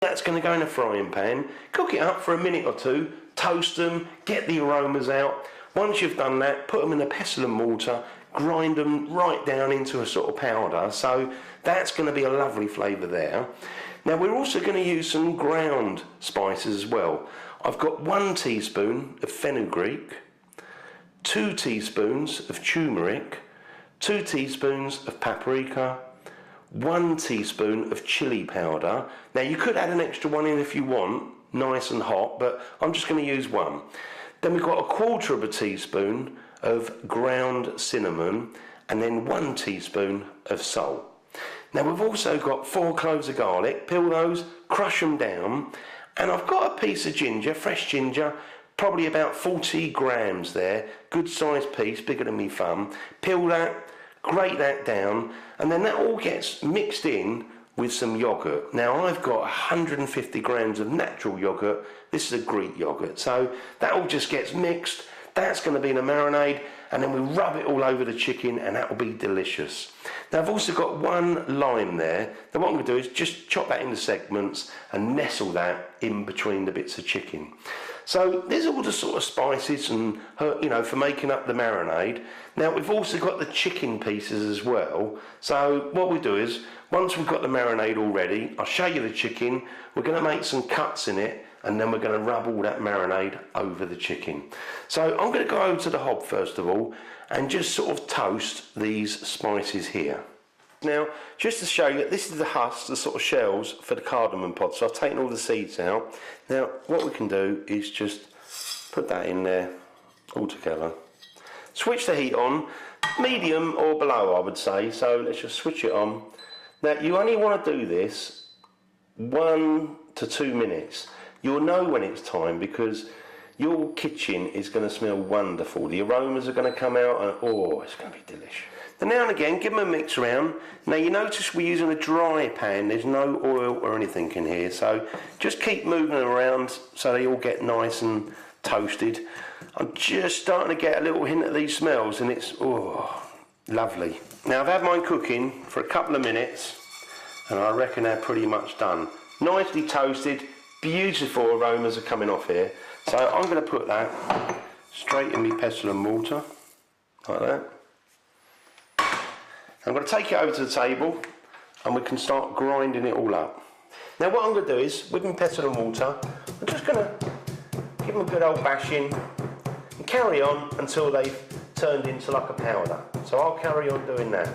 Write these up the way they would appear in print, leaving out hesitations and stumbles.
That's going to go in a frying pan, cook it up for a minute or two, toast them, get the aromas out. Once you've done that, put them in a pestle and mortar, grind them right down into a sort of powder, so that's going to be a lovely flavour there. Now we're also going to use some ground spices as well. I've got 1 teaspoon of fenugreek, 2 teaspoons of turmeric, 2 teaspoons of paprika, 1 teaspoon of chili powder. Now you could add an extra one in if you want, nice and hot, but I'm just going to use 1. Then we've got 1/4 of a teaspoon of ground cinnamon, and then 1 teaspoon of salt. Now we've also got 4 cloves of garlic. Peel those, crush them down, and I've got a piece of ginger, fresh ginger, probably about 40 grams there, good sized piece, bigger than my thumb. Peel that, grate that down, and then that all gets mixed in with some yogurt. Now I've got 150 grams of natural yogurt. This is a Greek yogurt, so that all just gets mixed. That's going to be in a marinade, and then we rub it all over the chicken, and that will be delicious. Now I've also got 1 lime there. Now what I'm going to do is just chop that into segments and nestle that in between the bits of chicken. So there's all the sort of spices and, you know, for making up the marinade. Now we've also got the chicken pieces as well. So what we do is, once we've got the marinade all ready, I'll show you the chicken. We're going to make some cuts in it, and then we're going to rub all that marinade over the chicken. So I'm going to go over to the hob first of all and just sort of toast these spices here. Now, just to show you, this is the husk, the sort of shells for the cardamom pod. So I've taken all the seeds out. Now, what we can do is just put that in there all together. Switch the heat on, medium or below, I would say. So let's just switch it on. Now, you only want to do this 1 to 2 minutes. You'll know when it's time because your kitchen is going to smell wonderful. The aromas are going to come out, and oh, it's going to be delicious. And now and again, give them a mix around. Now you notice we're using a dry pan. There's no oil or anything in here, so just keep moving them around so they all get nice and toasted. I'm just starting to get a little hint of these smells, and it's lovely. Now I've had mine cooking for a couple of minutes, and I reckon they're pretty much done. Nicely toasted, beautiful aromas are coming off here. So I'm going to put that straight in my pestle and mortar, like that. I'm going to take it over to the table, and we can start grinding it all up. Now what I'm going to do is, with my pestle and mortar, I'm just going to give them a good old bashing and carry on until they've turned into like a powder. So I'll carry on doing that.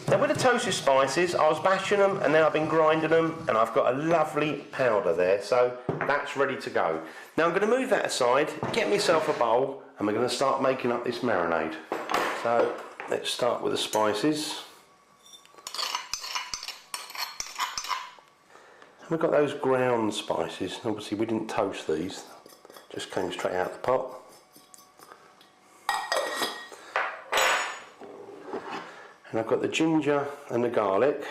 Now with the toasted spices, I was bashing them and then I've been grinding them, and I've got a lovely powder there, so that's ready to go. Now I'm going to move that aside, get myself a bowl, and we're going to start making up this marinade. So let's start with the spices. And we've got those ground spices. Obviously we didn't toast these, just came straight out of the pot. And I've got the ginger and the garlic.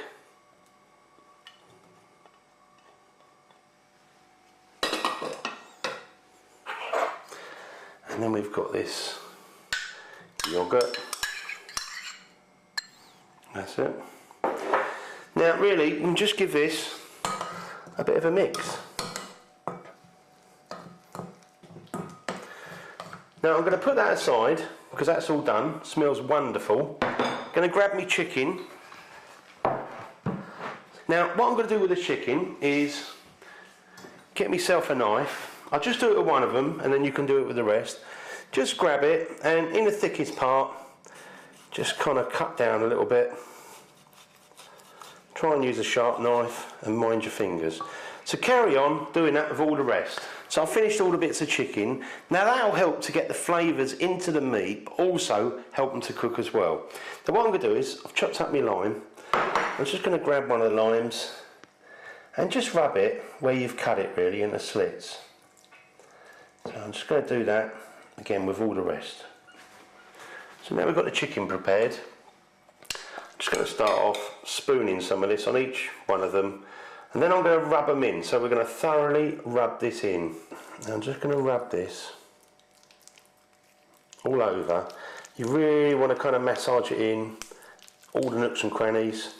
And then we've got this yogurt. That's it. Now really, you can just give this a bit of a mix. Now I'm going to put that aside because that's all done. Smells wonderful. Going to grab me chicken. Now what I'm going to do with the chicken is get myself a knife. I'll just do it with one of them, and then you can do it with the rest. Just grab it, and in the thickest part, just kind of cut down a little bit. Try and use a sharp knife and mind your fingers. So carry on doing that with all the rest. So I've finished all the bits of chicken. Now that'll help to get the flavours into the meat, but also help them to cook as well. Now what I'm going to do is, I've chopped up my lime. I'm just going to grab one of the limes and just rub it where you've cut it really in the slits. So I'm just going to do that again with all the rest. So now we've got the chicken prepared. I'm just going to start off spooning some of this on each one of them. And then I'm going to rub them in, so we're going to thoroughly rub this in. Now I'm just going to rub this all over. You really want to kind of massage it in, all the nooks and crannies.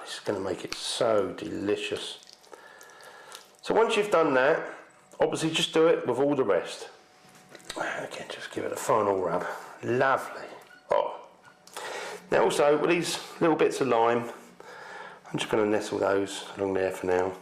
this is going to make it so delicious. So once you've done that, obviously just do it with all the rest. Again, just give it a final rub. Lovely. Oh. Now also, with these little bits of lime, I'm just going to nestle those along there for now.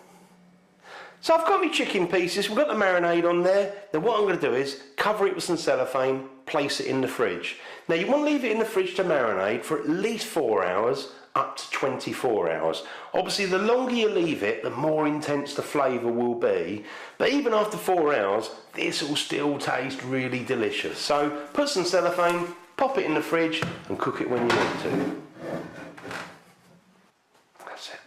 So I've got my chicken pieces, we've got the marinade on there. Now what I'm going to do is cover it with some cellophane, place it in the fridge. Now you want to leave it in the fridge to marinate for at least 4 hours, up to 24 hours. Obviously the longer you leave it, the more intense the flavour will be. But even after 4 hours, this will still taste really delicious. So put some cellophane, pop it in the fridge and cook it when you need to. That's it.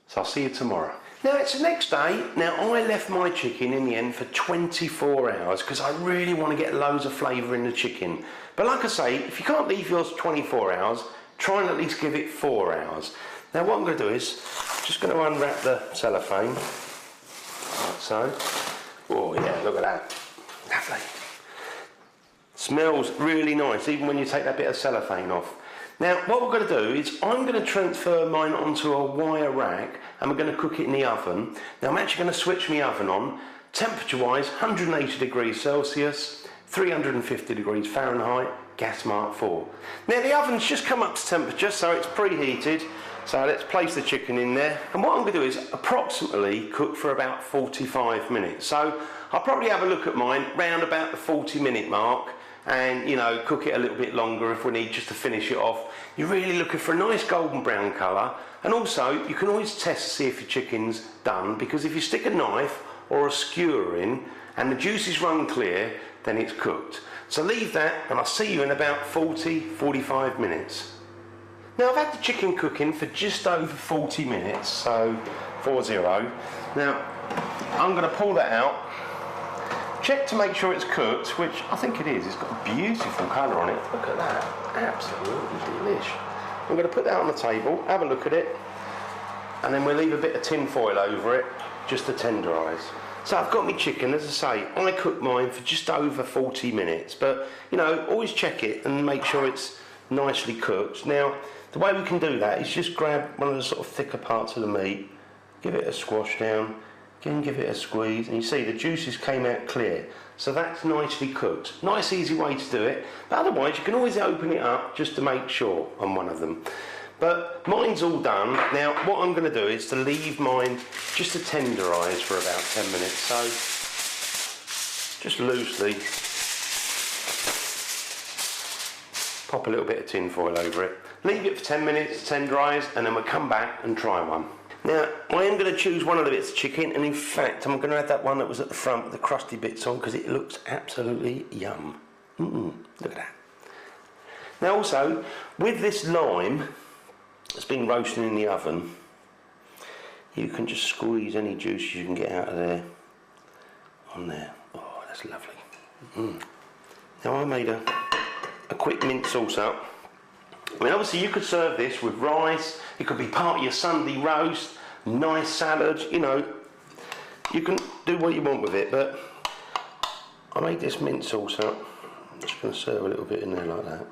So I'll see you tomorrow. Now it's the next day. Now I left my chicken in the end for 24 hours because I really want to get loads of flavour in the chicken. But like I say, if you can't leave yours 24 hours, try and at least give it 4 hours. Now what I'm going to do is, just going to unwrap the cellophane, like so. Oh yeah, look at that. Lovely. Smells really nice, even when you take that bit of cellophane off. Now what we're going to do is I'm going to transfer mine onto a wire rack and we're going to cook it in the oven. Now I'm actually going to switch my oven on, temperature wise 180 degrees Celsius, 350 degrees Fahrenheit, gas mark 4. Now the oven's just come up to temperature, so it's preheated. So let's place the chicken in there. And what I'm going to do is approximately cook for about 45 minutes. So I'll probably have a look at mine round about the 40-minute mark. And you know, cook it a little bit longer if we need, just to finish it off. You're really looking for a nice golden brown colour, and also you can always test to see if your chicken's done, because if you stick a knife or a skewer in and the juices run clear, then it's cooked. So leave that and I'll see you in about 40-45 minutes. Now I've had the chicken cooking for just over 40 minutes, so 40. Now I'm going to pull that out. Check to make sure it's cooked, which I think it is. It's got a beautiful colour on it. Look at that. Absolutely delish. I'm going to put that on the table, have a look at it, and then we'll leave a bit of tin foil over it just to tenderise. So I've got my chicken, as I say, I cooked mine for just over 40 minutes, but you know, always check it and make sure it's nicely cooked. Now, the way we can do that is just grab one of the sort of thicker parts of the meat, give it a squash down, again give it a squeeze, and you see the juices came out clear. So that's nicely cooked. Nice easy way to do it, but otherwise you can always open it up just to make sure on one of them. But mine's all done. Now what I'm going to do is to leave mine just to tenderise for about 10 minutes. So just loosely pop a little bit of tin foil over it. Leave it for 10 minutes to tenderise, and then we'll come back and try one. Now, I am going to choose one of the bits of chicken, and in fact, I'm going to add that one that was at the front with the crusty bits on, because it looks absolutely yum. Look at that. Now also, with this lime that's been roasting in the oven, you can just squeeze any juice you can get out of there on there. Oh, that's lovely. Now I made a quick mint sauce up. I mean, obviously you could serve this with rice, it could be part of your Sunday roast, nice salad, you know, you can do what you want with it, but I made this mint sauce up. I'm just going to serve a little bit in there like that.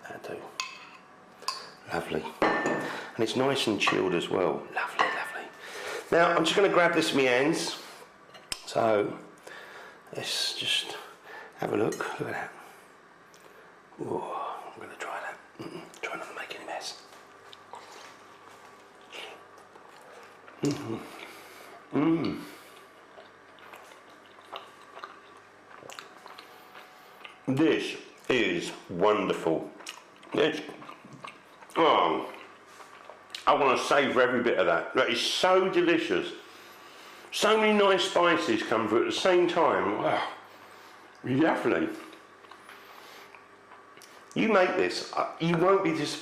That'll do. Lovely. And it's nice and chilled as well. Lovely, lovely. Now, I'm just going to grab this in my hands. So, let's just have a look. Look at that. Oh, I'm going to try that. Try not to make any mess. This is wonderful. It's, oh, I want to savour every bit of that. That is so delicious. So many nice spices come through at the same time. Wow, lovely. You make this, you won't be disappointed.